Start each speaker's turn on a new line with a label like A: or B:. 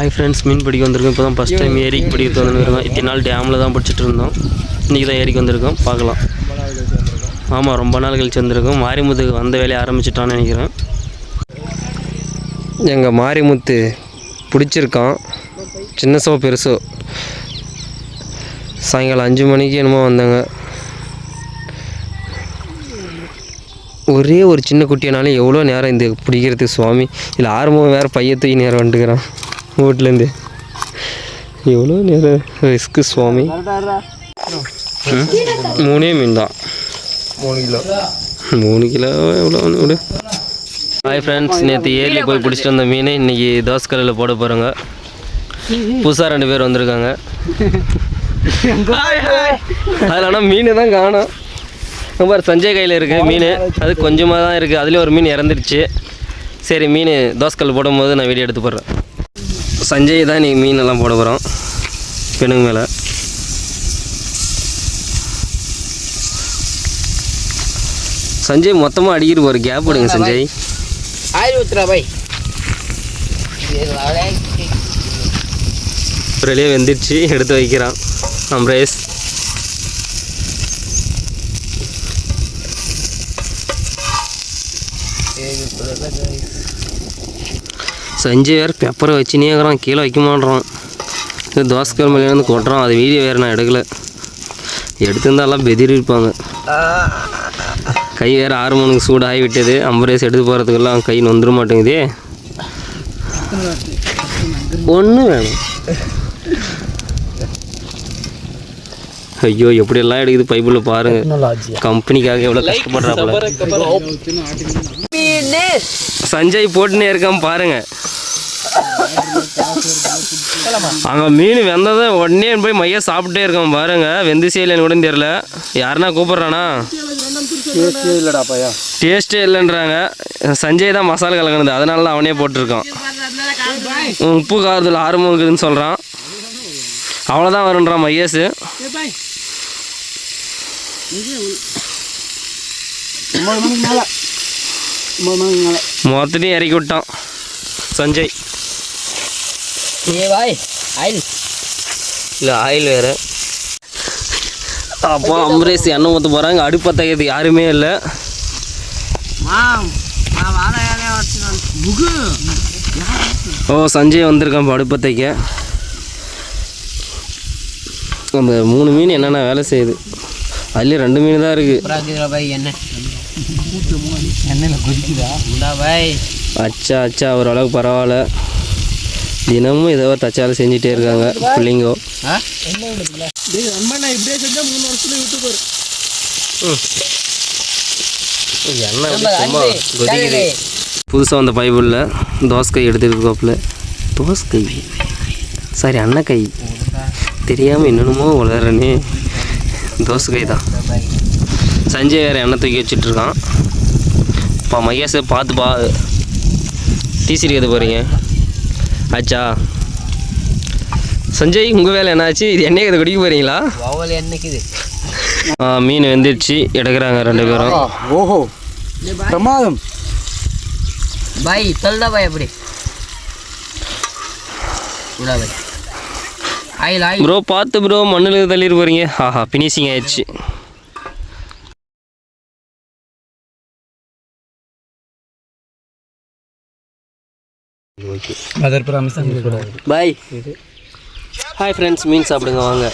A: Hi friends, மீன் பிடிக்க வந்திருக்கோம். இப்போ தான் ஃபஸ்ட் டைம் ஏரிக்கு பிடிக்க வந்துருக்கோம். இத்தனை நாள் டேமில் தான் பிடிச்சிட்டு இருந்தோம். இன்றைக்கி தான் ஏரிக்கு வந்திருக்கோம். பார்க்கலாம். ஆமாம், ரொம்ப நாள் கழிச்சு வந்திருக்கோம். மாரிமுத்து வந்த வேலையை ஆரம்பிச்சிட்டான்னு நினைக்கிறேன். எங்கள் மாரிமுத்து பிடிச்சிருக்கான். சின்னசோ பெருசோ. சாயங்காலம் 5 மணிக்கு என்னமோ வந்தாங்க. ஒரே ஒரு சின்ன குட்டியானாலும் எவ்வளோ நேரம் இந்த பிடிக்கிறதுக்கு சுவாமி. இல்லை ஆரம்பம் வேறு பையத்துக்கு நேரம் வந்துட்டுக்கிறான் வீட்லேருந்து. எவ்வளோ நேரம் ரிஸ்க்கு சுவாமி. 3 மீன் தான். 3 கிலோ எவ்வளோ விடு. ஹாய் ஃப்ரெண்ட்ஸ், நேற்று ஏரியில் போய் பிடிச்சிட்டு வந்த மீன் இன்றைக்கி தோசைக்கல்லில் போட போகிறோங்க. புதுசாக 2 பேர் வந்திருக்காங்க. அதில் ஆனால் மீன் தான் காணோம். ரொம்ப சஞ்சய் கையில் இருக்குது மீன். அது கொஞ்சமாக தான் இருக்குது. அதுலேயும் ஒரு மீன் இறந்துடுச்சு. சரி, மீன் தோசைக்கல் போடும்போது நான் வீடியோ எடுத்து போடுறேன். சஞ்சய் தான் இன்றைக்கி மீனெல்லாம் போட போகிறோம் பெண்ணுங்க மேலே. சஞ்சய் மொத்தமாக அடிக்கிட்டு போகிற கேப் விடுங்க சஞ்சய். ஒரே வெந்துடுச்சு, எடுத்து வைக்கிறான் அம்ரேஸ். சஞ்சய் வேறு பெப்பரை வச்சுனே இருக்கிறான், கீழே வைக்க மாட்டேறான். இது தோசைக்கல் மேலேருந்து கொட்டுறான். அது வீடியோ வேறு நான் எடுக்கலை. எடுத்திருந்தாலாம் பெதிரி இருப்பாங்க. கை வேறு 6 மணிக்கு சூடாகி விட்டது. அம்பரேஸ் எடுத்து போகிறதுக்கெல்லாம் கை நொந்துட மாட்டேங்குதே. ஒன்று வேணும். ஐயோ, எப்படியெல்லாம் எடுக்குது பைப்பில் பாருங்கள். கம்பெனிக்காக எவ்வளோ கஷ்டப்படுறாப்புல. சஞ்சய் போட்டுனே இருக்கான் பாருங்கள். அங்கே மீன் வெந்ததை உடனே போய் மைய சாப்பிட்டே இருக்கான் பாருங்கள். வெந்து செய்யலன்னு கூட தெரியல. யாருன்னா கூப்பிட்றானா? டேஸ்ட்டே இல்லைன்றாங்க. சஞ்சய் தான் மசாலா கலக்கினது, அதனால தான் அவனே போட்டிருக்கான். உப்பு காரத்தில் ஆர்வம் இருக்குதுன்னு சொல்கிறான். அவ்வளோதான் வருன்றான் மையஸு. மொத்தத்தையும் இறக்கி விட்டான் சஞ்சய். இல்லை ஆயில் வேறு. அப்போ அம்பரேஸ் எண்ணெய் ஊற்ற போகிறாங்க. அடுப்பத்தையது யாருமே இல்லை. ஓ, சஞ்சய் வந்திருக்கான் இப்போ அடுப்பத்தைக்க. அந்த 3 மீன் என்னென்ன வேலை செய்யுது. அதுலேயும் 2 மீன் தான் இருக்குது. அச்சா அச்சா, ஓரளவுக்கு பரவாயில்ல. தினமும் ஏதோ ஒரு தச்சாலும் செஞ்சுட்டே இருக்காங்க பிள்ளைங்கோ. புதுசாக வந்த பைபிளில் தோசை எடுத்துருக்கோப்பில். தோசை சாரி, அன்னக்கை தெரியாமல் என்னென்னமோ வளரனே. தோசை தான். சஞ்சய் வேறு எண்ணெய் தூக்கி வச்சிட்ருக்கான். இப்போ மையாஸை பார்த்துப்பா. டீசரி எது போகிறீங்க? ஆச்சா சஞ்சய், உங்கள் வேலை என்னாச்சு? இது எண்ணெய் கதை குடிக்க போகிறீங்களா? மீன் வெந்துடுச்சு, எடுக்கிறாங்க 2 பேரும்.
B: ஓஹோ, பிரமாதம்.
C: பாய் தள்ளுடா பாய். அப்படி
A: ப்ரோ பார்த்து ப்ரோ, மண்ணில் தள்ளிட்டு போகிறீங்க. ஆஹா, ஃபினிஷிங் ஆயிடுச்சு. பாய். ஹாய் ஃப்ரெண்ட்ஸ், மீன் சாப்பிடுங்க வாங்க.